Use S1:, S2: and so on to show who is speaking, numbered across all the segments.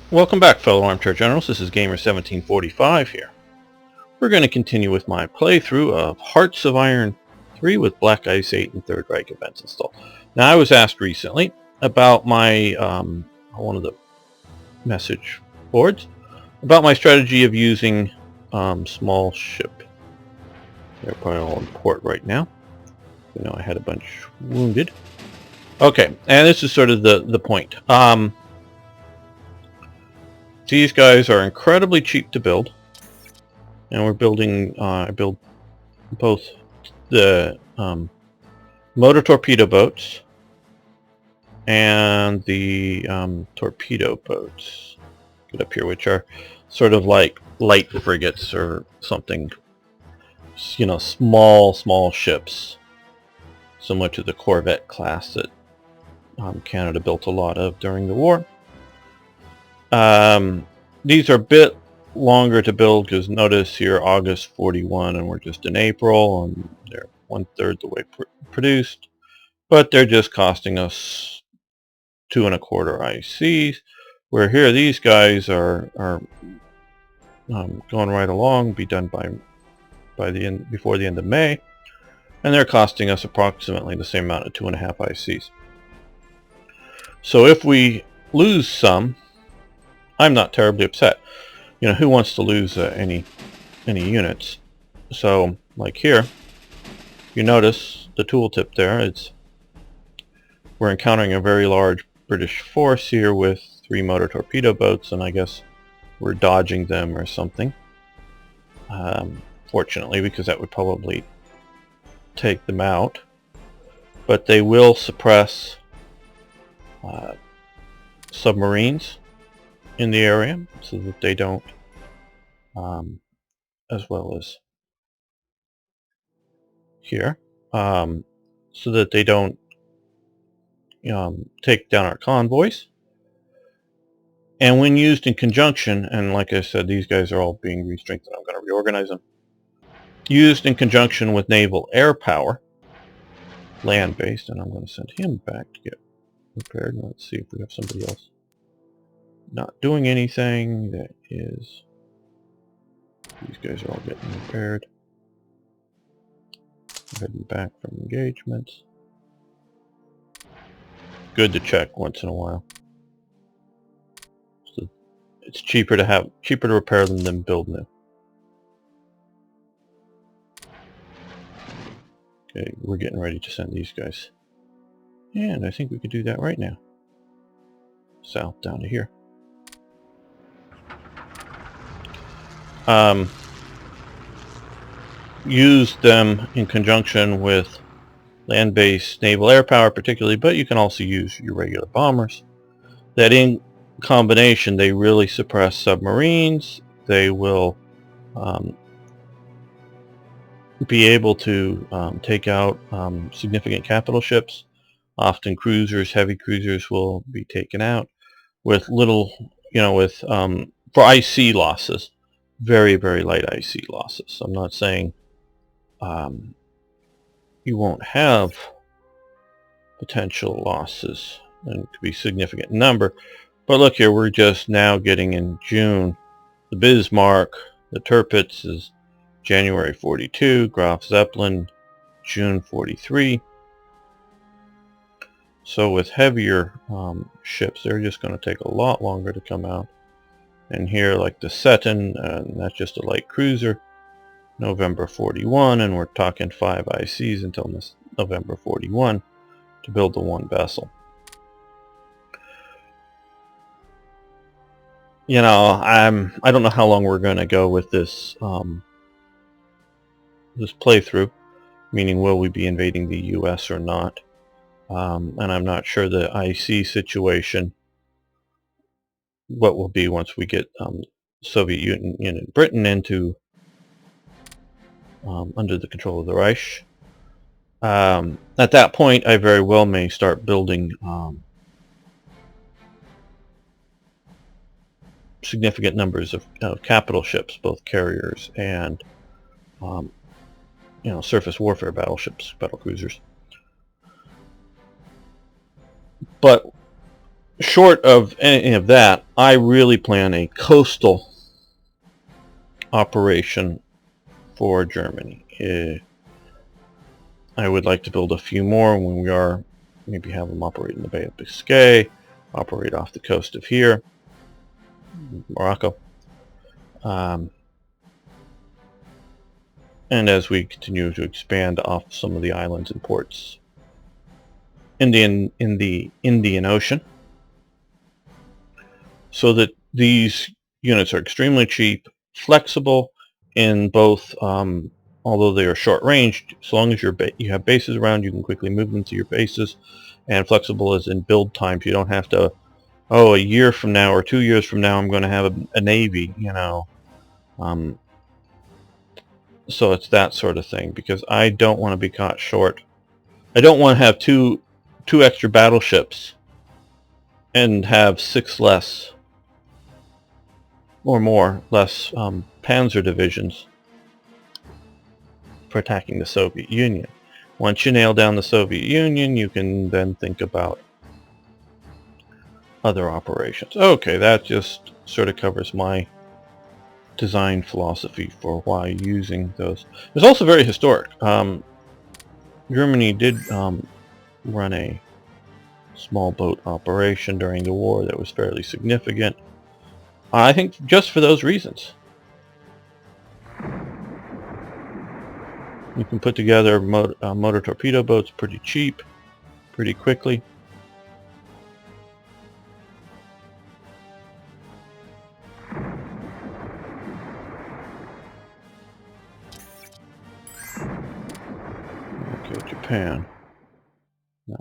S1: Welcome back, fellow armchair generals. This is Gamer1745 here. We're going to continue with my playthrough of Hearts of Iron 3 with Black Ice 8 and Third Reich events installed. Now, I was asked recently about my, one of the message boards, about my strategy of using small ship. They're probably all in port right now. You know, I had a bunch wounded. Okay, and this is sort of the point. These guys are incredibly cheap to build, and we're building. I build both the motor torpedo boats and the torpedo boats. Get up here, which are sort of like light frigates or something. You know, small ships, similar to the Corvette class that Canada built a lot of during the war. These are a bit longer to build because notice here August 41 and we're just in April and they're 1/3 the way produced, but they're just costing us 2 1/4 ICs, where here these guys are going right along, be done by the end, before the end of May, and they're costing us approximately the same amount of 2.5 ICs. So if we lose some, I'm not terribly upset. You know, who wants to lose any units? So, like here, you notice the tooltip there. We're encountering a very large British force here with 3 motor torpedo boats, and I guess we're dodging them or something. Fortunately, because that would probably take them out. But they will suppress submarines in the area so that they don't, as well as here, so that they don't take down our convoys. And when used in conjunction, and like I said, these guys are all being re-strengthened, I'm going to reorganize them. Used in conjunction with naval air power, land-based, and I'm going to send him back to get repaired. And let's see if we have somebody else not doing anything. That is, these guys are all getting repaired. Heading back from engagements. Good to check once in a while. So it's cheaper to repair them than build new. Okay, we're getting ready to send these guys, and I think we could do that right now. South down to here. Use them in conjunction with land-based naval air power particularly, but you can also use your regular bombers. That in combination, they really suppress submarines. They will be able to take out significant capital ships. Often cruisers, heavy cruisers will be taken out with little, you know, with for IC losses, very light IC losses. I'm not saying you won't have potential losses, and it could be a significant number, but look here, we're just now getting in June. The Bismarck, the Tirpitz is January 42, Graf Zeppelin June 43. So with heavier ships, they're just going to take a lot longer to come out. And here, like the Seton, that's just a light cruiser, November 41, and we're talking 5 ICs until November 41 to build the one vessel. You know, I don't know how long we're going to go with this this playthrough, meaning will we be invading the US or not, and I'm not sure the IC situation, what will be once we get Soviet Union and Britain into under the control of the Reich. At that point, I very well may start building significant numbers of capital ships, both carriers and you know, surface warfare battleships, battle cruisers. But short of any of that, I really plan a coastal operation for Germany. I would like to build a few more when we are, maybe have them operate in the Bay of Biscay, operate off the coast of here, Morocco. And as we continue to expand off some of the islands and ports in the Indian Ocean, so that these units are extremely cheap, flexible in both, although they are short range, so long as you have bases around, you can quickly move them to your bases, and flexible as in build times. You don't have to, oh, a year from now or 2 years from now I'm going to have a navy, you know. So it's that sort of thing, because I don't want to be caught short. I don't want to have two extra battleships and have 6 less or more less panzer divisions for attacking the Soviet Union. Once you nail down the Soviet Union, you can then think about other operations. Okay, that just sort of covers my design philosophy for why using those. It's also very historic. Germany did run a small boat operation during the war that was fairly significant. I think just for those reasons. You can put together motor torpedo boats pretty cheap, pretty quickly. Okay, Japan. No.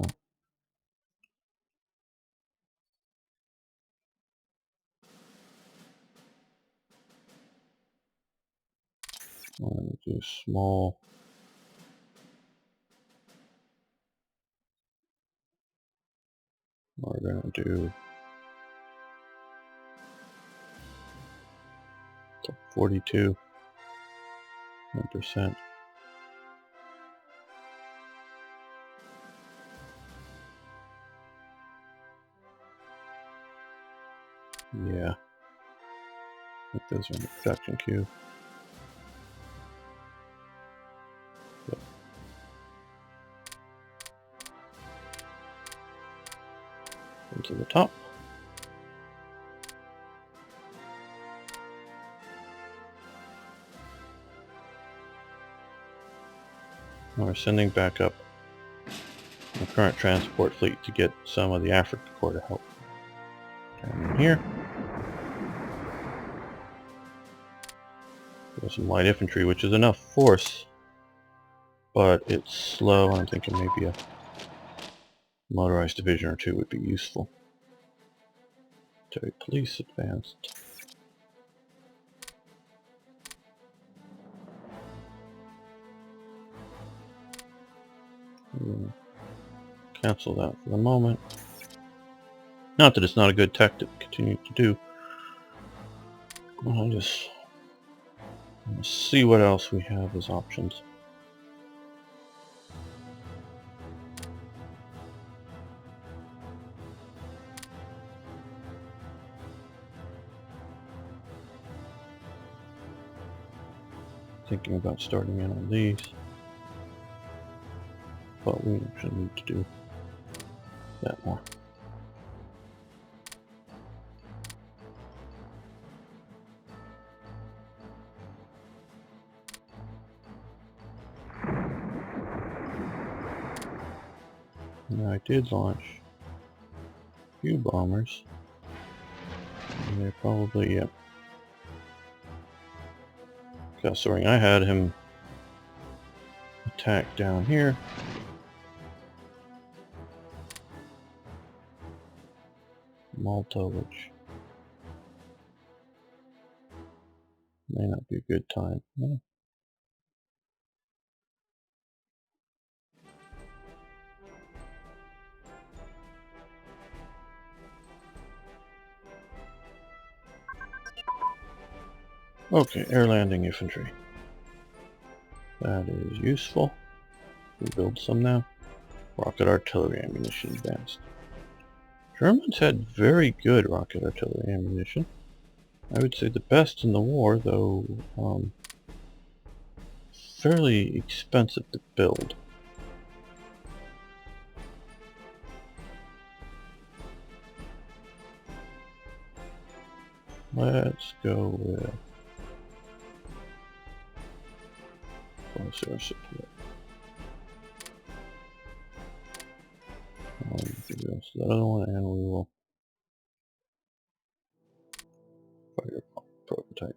S1: I'm going to do small. We're going to do 42, 1%. Yeah. I think those are in the production queue. Yep. Into the top. Now we're sending back up the current transport fleet to get some of the Africa Corps to help. Down in here. There's some light infantry, which is enough force, but it's slow. I'm thinking maybe a motorized division or 2 would be useful. Military police advanced. Cancel that for the moment. Not that it's not a good tactic to continue to do. I'll just see what else we have as options. Thinking about starting in on these, but we actually need to do that more. Now I did launch a few bombers, and they're probably, yep. Soaring, I had him attack down here. Malta, which may not be a good time. Yeah. Okay, air landing infantry. That is useful. We build some now. Rocket artillery ammunition advanced. Germans had very good rocket artillery ammunition. I would say the best in the war, though fairly expensive to build. Let's go with closer support. The other one, and we will fire prototype.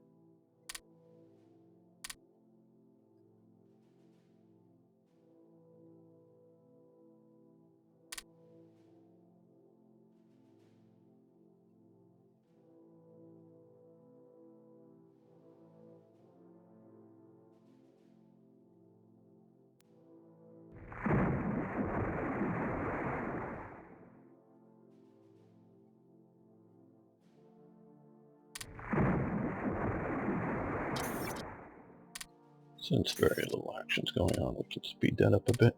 S1: Since very little action's going on, we can speed that up a bit.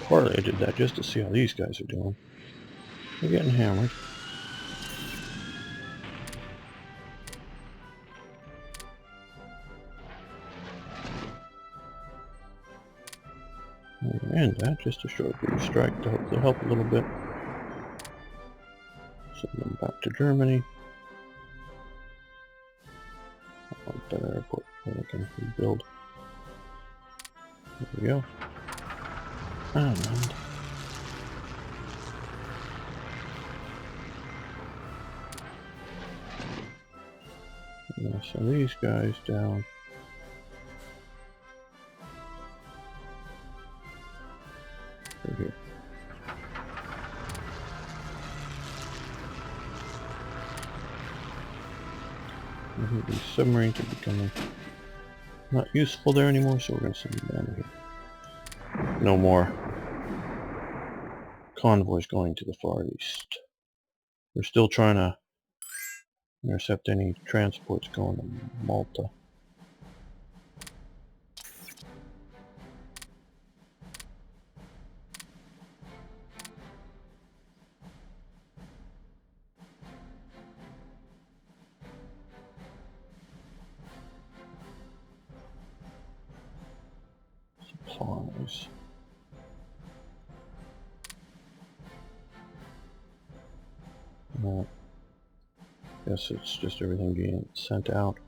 S1: Partly I did that just to see how these guys are doing. They're getting hammered. And that just a short brief strike to hopefully help a little bit. Send them back to Germany. I want a better airport where they can rebuild. There we go. And send these guys down. Right here. I think these submarines are becoming not useful there anymore, so we're going to send them down here. No more convoys going to the Far East. We're still trying to intercept any transports going to Malta. Supplies. Guess it's just everything being sent out.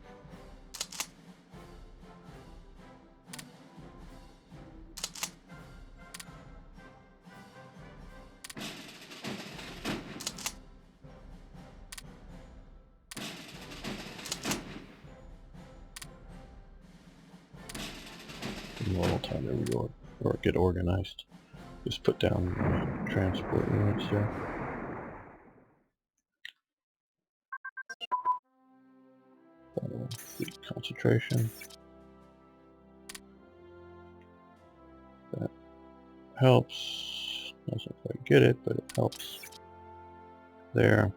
S1: Normal time to reorg or get organized. Just put down transport units there. Fleet concentration. That helps. Doesn't quite get it, but it helps. There.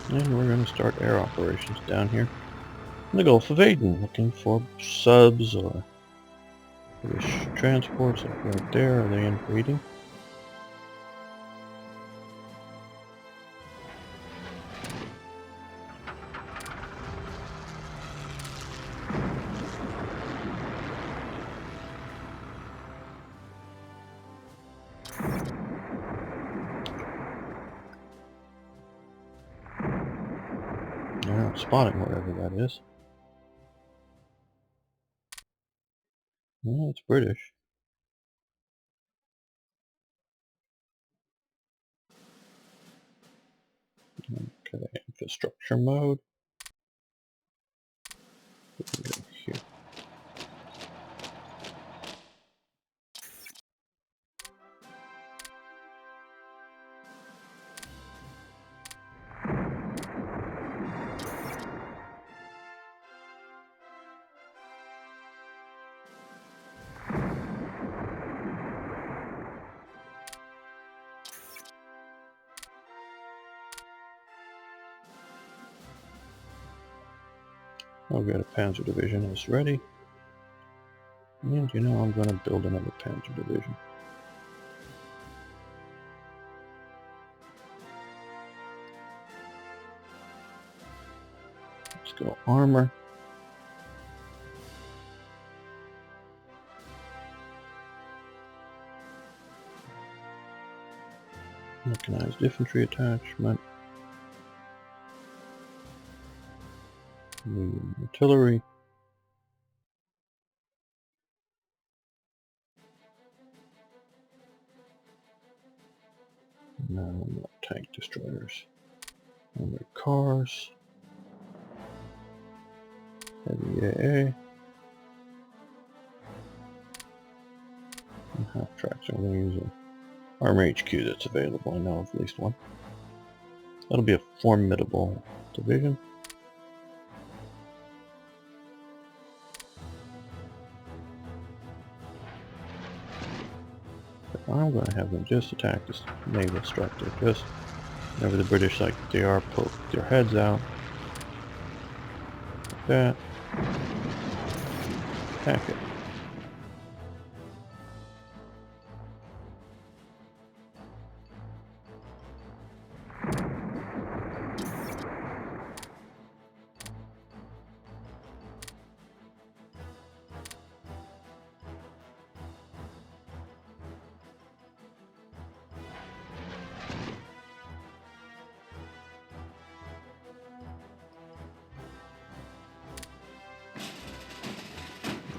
S1: And we're going to start air operations down here in the Gulf of Aden, looking for subs or British transports. Like right there, are they invading? They're not spotting whatever that is. Yeah, it's British. Okay, infrastructure mode. Here. I've got a Panzer Division is ready. And you know I'm going to build another Panzer Division. Let's go armor. Mechanized infantry attachment. Medium artillery. No, not tank destroyers. Armored cars. Heavy AA. And half tracks. I'm going to use an armor HQ that's available. I know of at least one. That'll be a formidable division. I'm going to have them just attack this naval structure. Just whenever the British, like they are, poke their heads out. Like that. Attack it.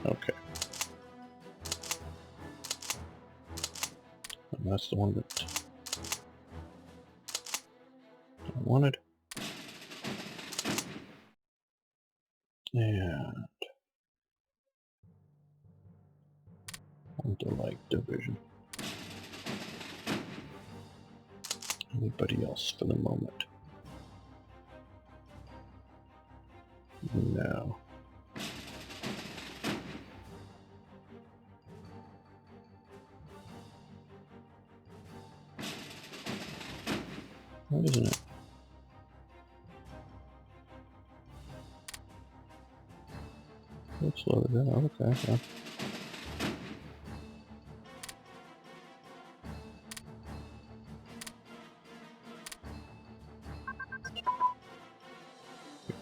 S1: Okay. And that's the one that I wanted. And the light division. Anybody else for the moment? No. What isn't it? Let's load it out. Okay. Well.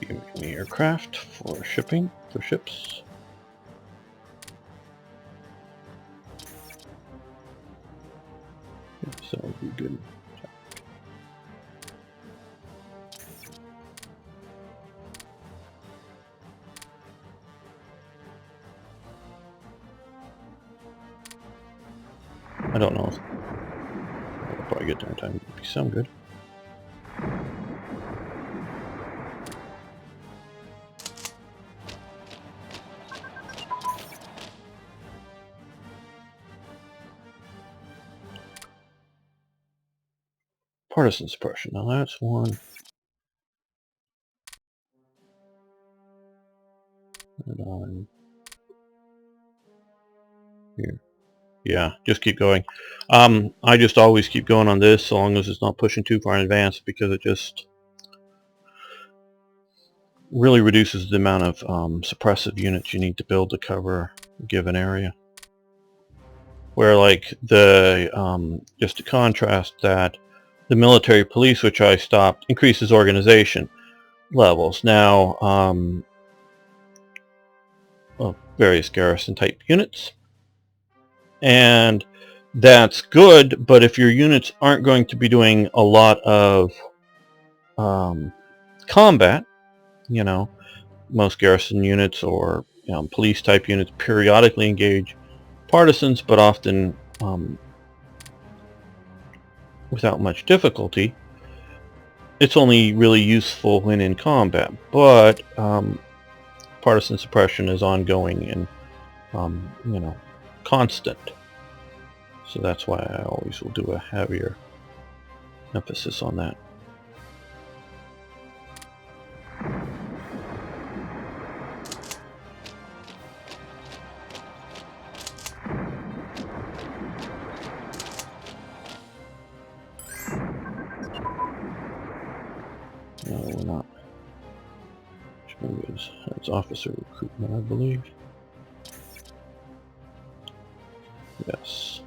S1: Give me aircraft for shipping, for ships. So that would be good. I don't know if I'll probably get there in time. It'd be some good. Partisan suppression. Now that's one. And on here. Yeah, just keep going. I just always keep going on this so long as it's not pushing too far in advance, because it just really reduces the amount of suppressive units you need to build to cover a given area. Where like the, just to contrast that, the military police, which I stopped, increases organization levels. Now, well, various garrison type units. And that's good, but if your units aren't going to be doing a lot of combat, you know, most garrison units or police type units periodically engage partisans, but often without much difficulty. It's only really useful when in combat, but partisan suppression is ongoing and constant. So that's why I always will do a heavier emphasis on that. No, we're not. Which maybe it's officer recruitment, I believe. Yes.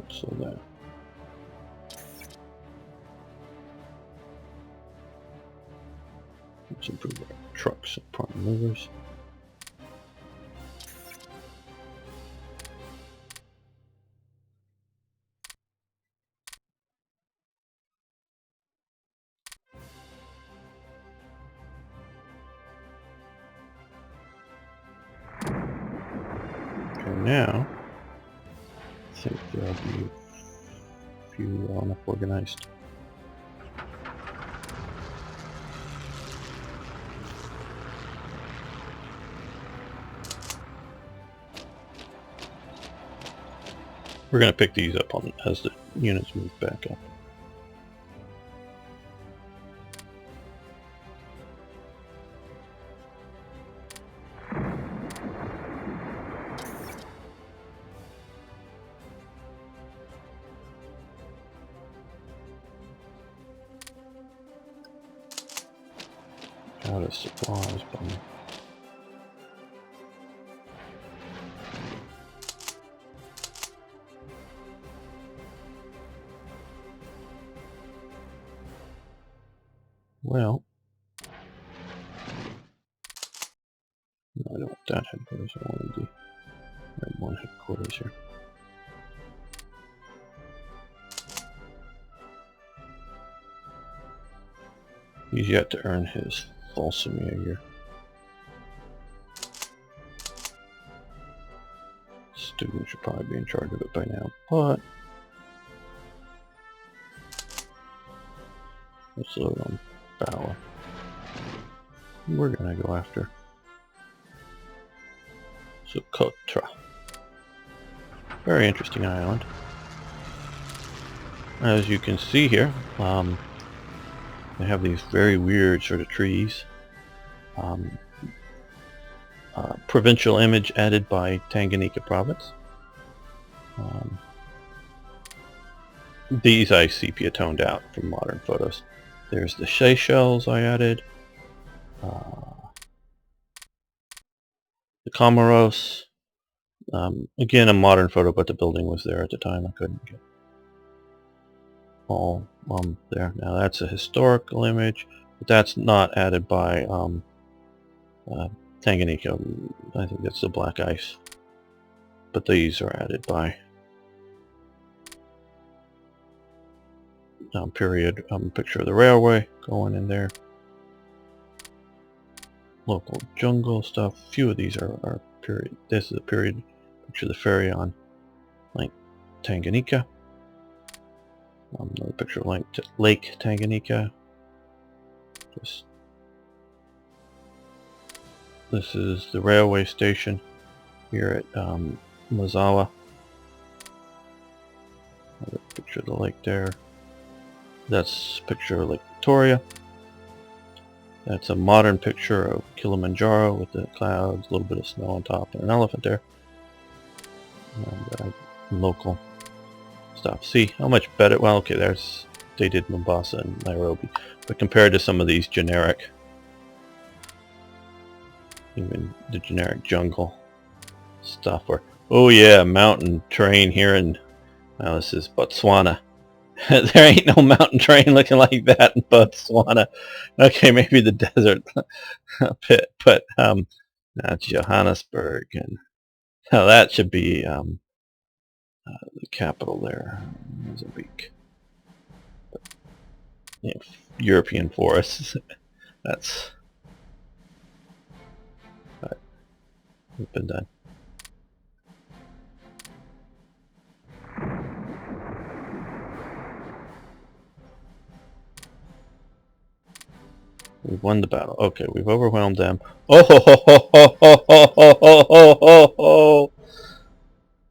S1: So that. Let's improve our trucks and prime movers. Okay, now I think there'll be a few well enough organized. We're going to pick these up as the units move back up. Out of supplies, bummer. Well, no, I don't want that headquarters. I wanted the red one headquarters here. He's yet to earn his Balsamia here. Student should probably be in charge of it by now, but let's load on Bauer. We're gonna go after Socotra. Very interesting island. As you can see here, they have these very weird sort of trees. Provincial image added by Tanganyika province. These I sepia toned out from modern photos. There's the Seychelles I added. The Comoros. Again, a modern photo, but the building was there at the time. I couldn't get all there. Now that's a historical image, but that's not added by Tanganyika. I think that's the black ice. But these are added by period. Picture of the railway going in there. Local jungle stuff. A few of these are period. This is a period picture of the ferry on Tanganyika. Another picture of Lake Tanganyika. This is the railway station here at Mazawa. Another picture of the lake there. That's a picture of Lake Victoria. That's a modern picture of Kilimanjaro with the clouds, a little bit of snow on top, and an elephant there. And local stuff. See how much better. Well, okay, they did Mombasa and Nairobi, but compared to some of these generic, even the generic jungle stuff, or oh yeah, mountain train here in this is Botswana. There ain't no mountain train looking like that in Botswana. Okay, maybe the desert pit, but that's Johannesburg, and now that should be the capital there? Mozambique. You know, European forests. That's right. We've been done. We've won the battle. Okay, we've overwhelmed them. Oh ho ho ho ho ho ho ho ho ho ho!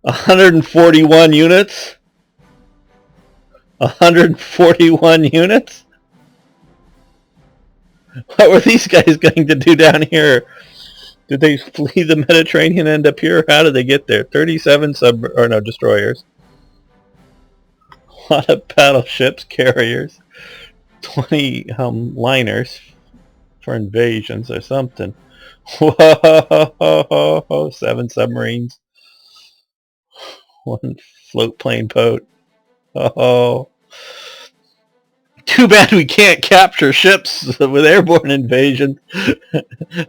S1: 141 units. 141 units. What were these guys going to do down here? Did they flee the Mediterranean and end up here? How did they get there? 37 destroyers. A lot of battleships, carriers, 20 liners for invasions or something. Whoa! 7 submarines. 1 float plane boat. Oh. Too bad we can't capture ships with airborne invasion.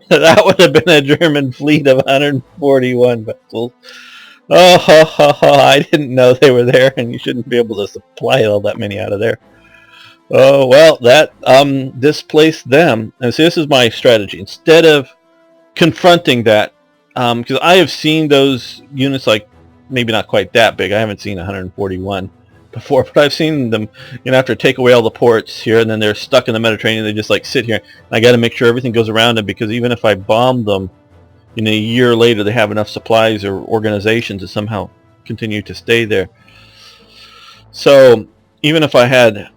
S1: That would have been a German fleet of 141 vessels. Oh, I didn't know they were there, and you shouldn't be able to supply all that many out of there. Oh, well, that displaced them. And so this is my strategy. Instead of confronting that, because I have seen those units, like, maybe not quite that big. I haven't seen 141 before, but I've seen them, you know, after take away all the ports here, and then they're stuck in the Mediterranean. They just, like, sit here. And I got to make sure everything goes around them, because even if I bomb them, you know, a year later, they have enough supplies or organization to somehow continue to stay there. So even if I had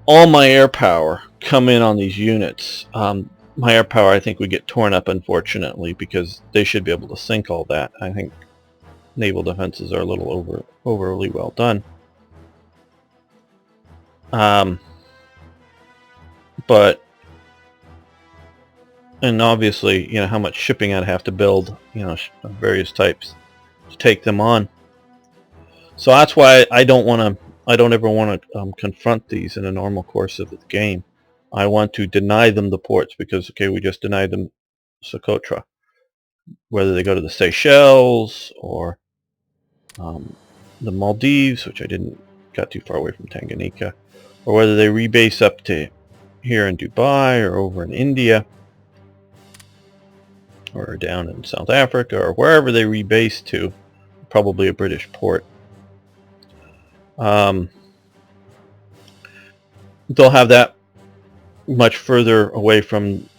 S1: all my air power come in on these units, my air power, I think, would get torn up, unfortunately, because they should be able to sink all that. I think naval defenses are a little overly well done. But, and obviously, you know, how much shipping I'd have to build, you know, of various types to take them on. So that's why I don't ever want to confront these in a normal course of the game. I want to deny them the ports, because, okay, we just denied them Socotra. Whether they go to the Seychelles or the Maldives, which I got too far away from Tanganyika, or whether they rebase up to here in Dubai or over in India or down in South Africa or wherever they rebase to, probably a British port. They'll have that much further away from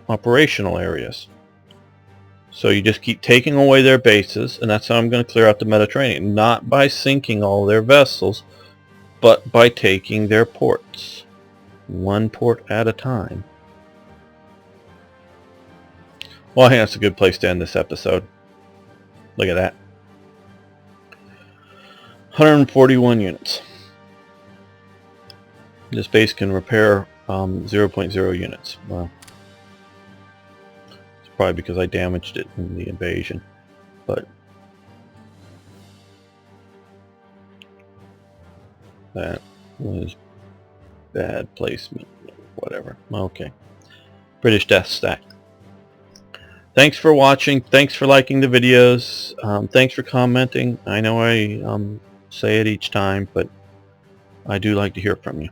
S1: operational areas. So you just keep taking away their bases, and that's how I'm going to clear out the Mediterranean. Not by sinking all their vessels, but by taking their ports. 1 port at a time. Well, I think that's a good place to end this episode. Look at that. 141 units. This base can repair 0.0 units. Well, it's probably because I damaged it in the invasion. But that was bad placement. Whatever. Okay. British Death Stack. Thanks for watching. Thanks for liking the videos. Thanks for commenting. I know I say it each time, but I do like to hear from you.